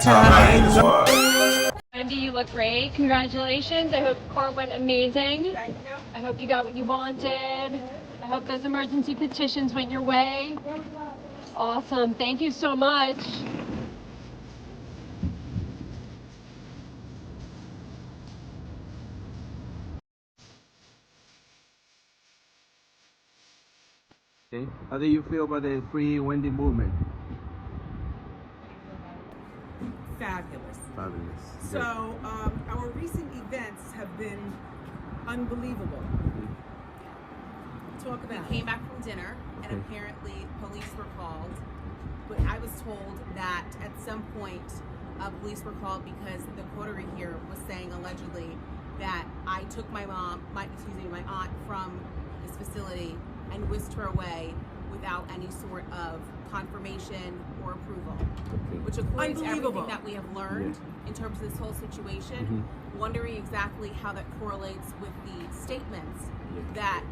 time. Wendy, you look great. Congratulations. I hope court went amazing. Thank you. I hope you got what you wanted. I hope those emergency petitions went your way. Awesome. Thank you so much. Okay. How do you feel about the Free Wendy movement? Fabulous. Fabulous. So our recent events have been unbelievable. Talk about We came back from dinner, and apparently police were called. But I was told that at some point police were called because the coterie here was saying allegedly that I took my aunt from this facility and whisked her away without any sort of confirmation or approval. Which according to everything that we have learned in terms of this whole situation, wondering exactly how that correlates with the statements that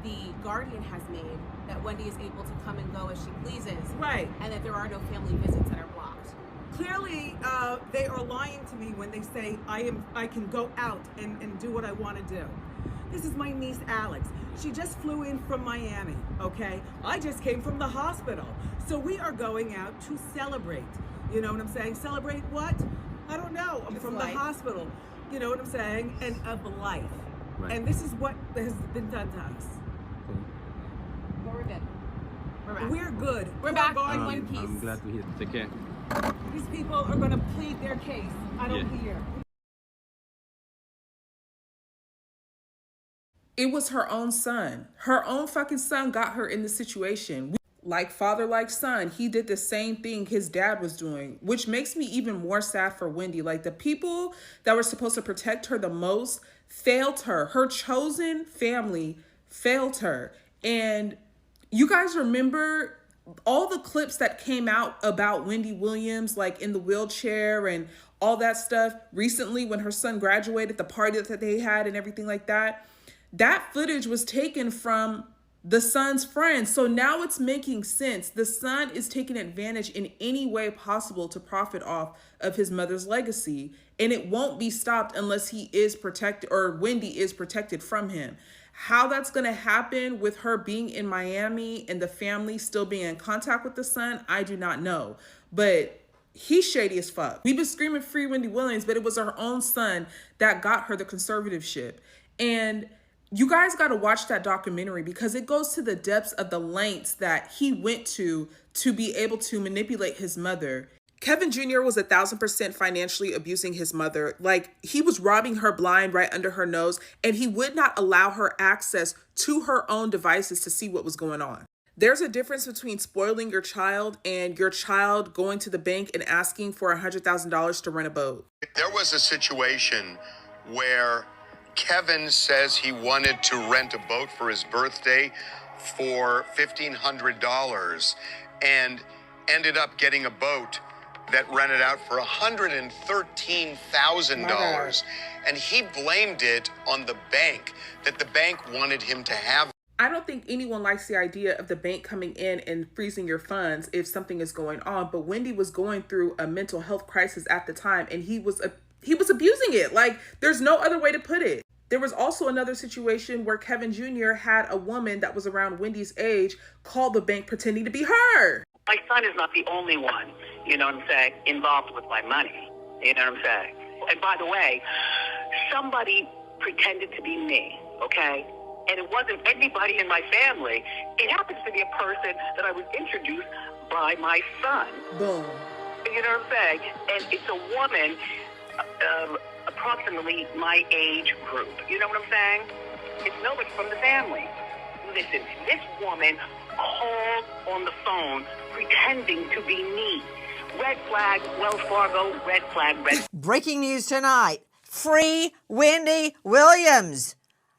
the guardian has made, that Wendy is able to come and go as she pleases, right, and that there are no family visits that are blocked. Clearly, they are lying to me when they say I can go out and do what I want to do. This is my niece Alex. She just flew in from Miami, okay? I just came from the hospital. So we are going out to celebrate. You know what I'm saying? Celebrate what? I don't know. I'm from life. The hospital. You know what I'm saying? And of life. Right. And this is what has been done to us. But we're good. We're back. We're good. We're back going in one piece. I'm glad to hear. Take care. These people are going to plead their case. I don't hear. It was her own son. Her own fucking son got her in this situation. Like father, like son, he did the same thing his dad was doing, which makes me even more sad for Wendy. Like the people that were supposed to protect her the most failed her. Her chosen family failed her. And you guys remember all the clips that came out about Wendy Williams, like in the wheelchair and all that stuff recently when her son graduated, the party that they had and everything like that. That footage was taken from the son's friends. So now it's making sense. The son is taking advantage in any way possible to profit off of his mother's legacy. And it won't be stopped unless he is protected, or Wendy is protected from him. How that's going to happen with her being in Miami and the family still being in contact with the son, I do not know. But he's shady as fuck. We've been screaming free Wendy Williams, but it was her own son that got her the conservatorship. And you guys got to watch that documentary because it goes to the depths of the lengths that he went to be able to manipulate his mother. Kevin Jr. was 1,000% financially abusing his mother. Like, he was robbing her blind right under her nose, and he would not allow her access to her own devices to see what was going on. There's a difference between spoiling your child and your child going to the bank and asking for $100,000 to rent a boat. There was a situation where Kevin says he wanted to rent a boat for his birthday for $1,500 and ended up getting a boat that rented out for $113,000. And he blamed it on the bank, that the bank wanted him to have. I don't think anyone likes the idea of the bank coming in and freezing your funds if something is going on. But Wendy was going through a mental health crisis at the time, and he was abusing it. Like, there's no other way to put it. There was also another situation where Kevin Jr. had a woman that was around Wendy's age call the bank pretending to be her. My son is not the only one, you know what I'm saying, involved with my money. You know what I'm saying? And by the way, somebody pretended to be me, okay? And it wasn't anybody in my family. It happens to be a person that I was introduced by my son. Boom. You know what I'm saying? And it's a woman approximately my age group. You know what I'm saying? It's nobody from the family. Listen, this woman called on the phone pretending to be me. Red flag, Wells Fargo, red flag, red. Breaking news tonight. Free Wendy Williams.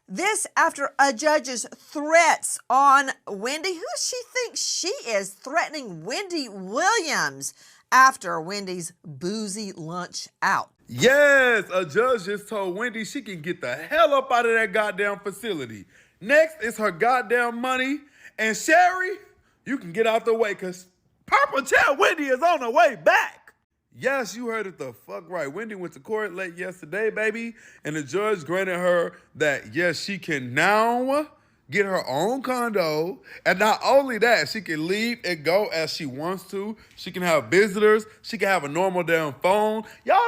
This after a judge's threats on Wendy. Who does she think she is, threatening Wendy Williams after Wendy's boozy lunch out? Yes, a judge just told Wendy she can get the hell up out of that goddamn facility. Next is her goddamn money. And Sherry, you can get out the way because Purple Chair Wendy is on her way back. Yes, you heard it the fuck right. Wendy went to court late yesterday, baby, and the judge granted her that, yes, she can now get her own condo. And not only that, she can leave and go as she wants to. She can have visitors. She can have a normal damn phone. Y'all,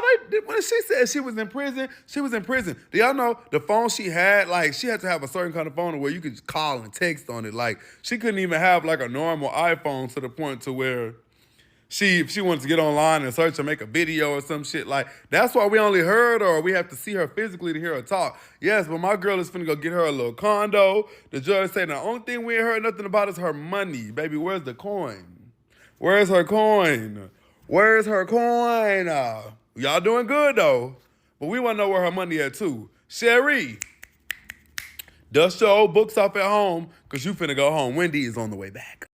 when she said she was in prison, she was in prison. Do y'all know the phone she had, like, she had to have a certain kind of phone where you could just call and text on it. Like, she couldn't even have, like, a normal iPhone to the point to where if she wants to get online and search or make a video or some shit, like, that's why we only heard her, or we have to see her physically to hear her talk. Yes, but my girl is finna go get her a little condo. The judge said the only thing we ain't heard nothing about is her money. Baby, where's the coin? Where's her coin? Where's her coin? Y'all doing good, though. But we want to know where her money at, too. Sherry, dust your old books off at home, because you finna go home. Wendy is on the way back.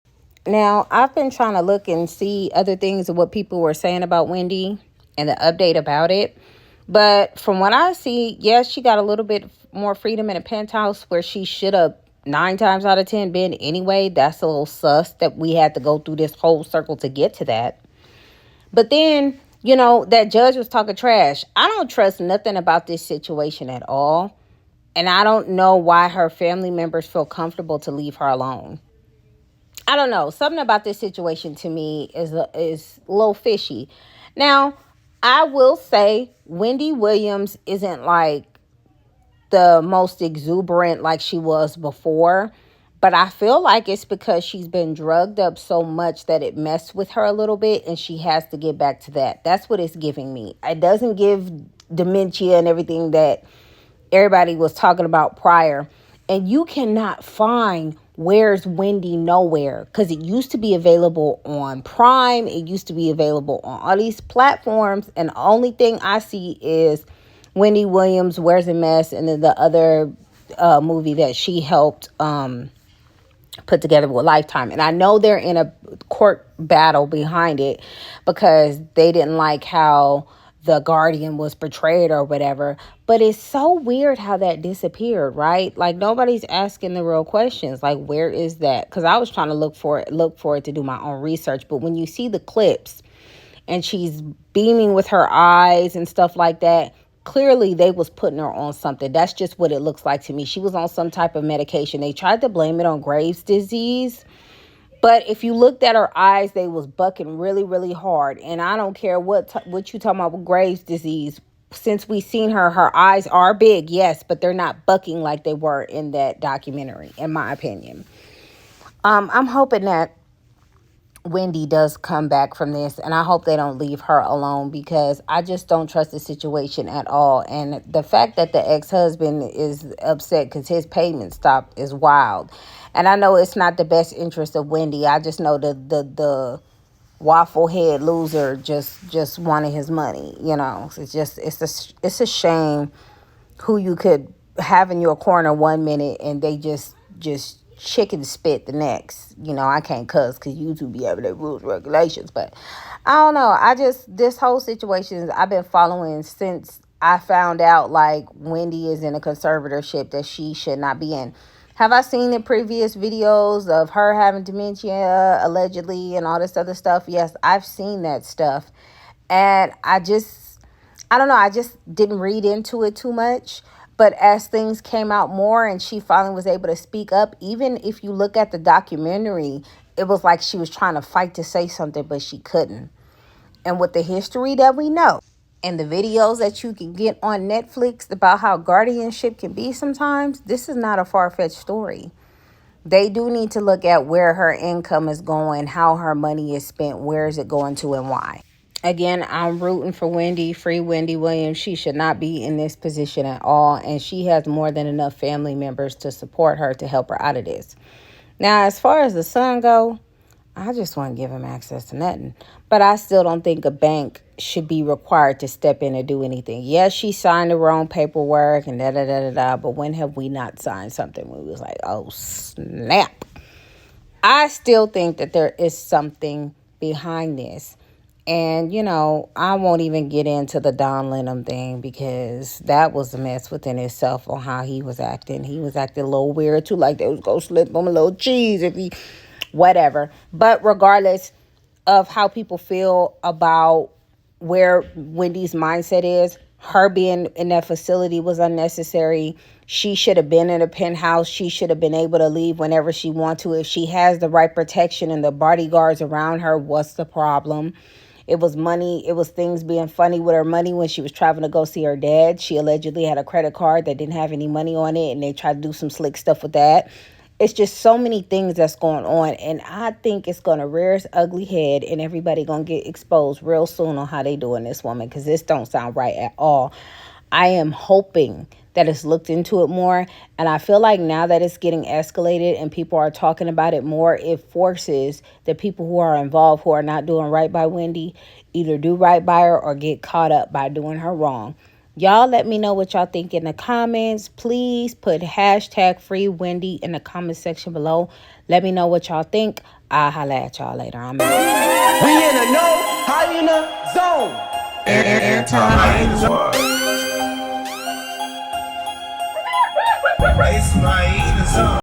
Now, I've been trying to look and see other things of what people were saying about Wendy and the update about it. But from what I see, yes, she got a little bit more freedom in a penthouse where she should have 9 times out of 10 been anyway. That's a little sus that we had to go through this whole circle to get to that. But then, you know, that judge was talking trash. I don't trust nothing about this situation at all. And I don't know why her family members feel comfortable to leave her alone. I don't know. Something about this situation to me is a little fishy. Now, I will say Wendy Williams isn't like the most exuberant like she was before. But I feel like it's because she's been drugged up so much that it messed with her a little bit. And she has to get back to that. That's what it's giving me. It doesn't give dementia and everything that everybody was talking about prior. And you cannot find Where's Wendy nowhere, because it used to be available on Prime. It used to be available on all these platforms. And the only thing I see is Wendy Williams, Where's a Mess, and then the other movie that she helped put together with Lifetime. And I know they're in a court battle behind it because they didn't like how the Guardian was portrayed or whatever. But it's so weird how that disappeared, right? Like, nobody's asking the real questions. Like, where is that? Because I was trying to look for it to do my own research. But when you see the clips and she's beaming with her eyes and stuff like that, clearly they was putting her on something. That's just what it looks like to me. She was on some type of medication. They tried to blame it on Graves' disease. But if you looked at her eyes, they was bucking really, really hard. And I don't care what you talking about with Graves' disease. Since we seen her eyes are big, yes, but they're not bucking like they were in that documentary, in my opinion. I'm hoping that Wendy does come back from this, and I hope they don't leave her alone, because I just don't trust the situation at all. And the fact that the ex-husband is upset because his payment stopped is wild. And I know it's not the best interest of Wendy. I just know the waffle head loser just wanted his money. You know, it's a shame who you could have in your corner 1 minute and they just chicken spit the next. You know, I can't cuss because YouTube be having their rules, regulations, but I don't know. This whole situation I've been following since I found out, like, Wendy is in a conservatorship that she should not be in. Have I seen the previous videos of her having dementia, allegedly, and all this other stuff? Yes, I've seen that stuff. And I don't know, I just didn't read into it too much. But as things came out more and she finally was able to speak up, even if you look at the documentary, it was like she was trying to fight to say something, but she couldn't. And with the history that we know and the videos that you can get on Netflix about how guardianship can be sometimes, this is not a far-fetched story. They do need to look at where her income is going, how her money is spent, where is it going to, and why. Again, I'm rooting for Wendy. Free Wendy Williams. She should not be in this position at all. And she has more than enough family members to support her to help her out of this. Now, as far as the son go, I just want to give him access to nothing. But I still don't think a bank should be required to step in and do anything. Yes, she signed the wrong paperwork and da-da-da-da-da. But when have we not signed something where we was like, oh, snap. I still think that there is something behind this. And, you know, I won't even get into the Don Lenham thing because that was a mess within itself on how he was acting. He was acting a little weird, too, like they was going to slip him a little cheese if he, whatever. But regardless of how people feel about where Wendy's mindset is. Her being in that facility was unnecessary. She should have been in a penthouse. She should have been able to leave whenever she wants to. If she has the right protection and the bodyguards around her, what's the problem? It was money. It was things being funny with her money when she was traveling to go see her dad. She allegedly had a credit card that didn't have any money on it, and they tried to do some slick stuff with that. It's just so many things that's going on, and I think it's going to rear its ugly head, and everybody going to get exposed real soon on how they doing this woman, because this don't sound right at all. I am hoping that it's looked into it more, and I feel like now that it's getting escalated and people are talking about it more, it forces the people who are involved, who are not doing right by Wendy, either do right by her or get caught up by doing her wrong. Y'all let me know what y'all think in the comments. Please put hashtag free Wendy in the comment section below. Let me know what y'all think. I'll holla at y'all later. I'm out. We in a no hyena zone. Anti-hyena zone.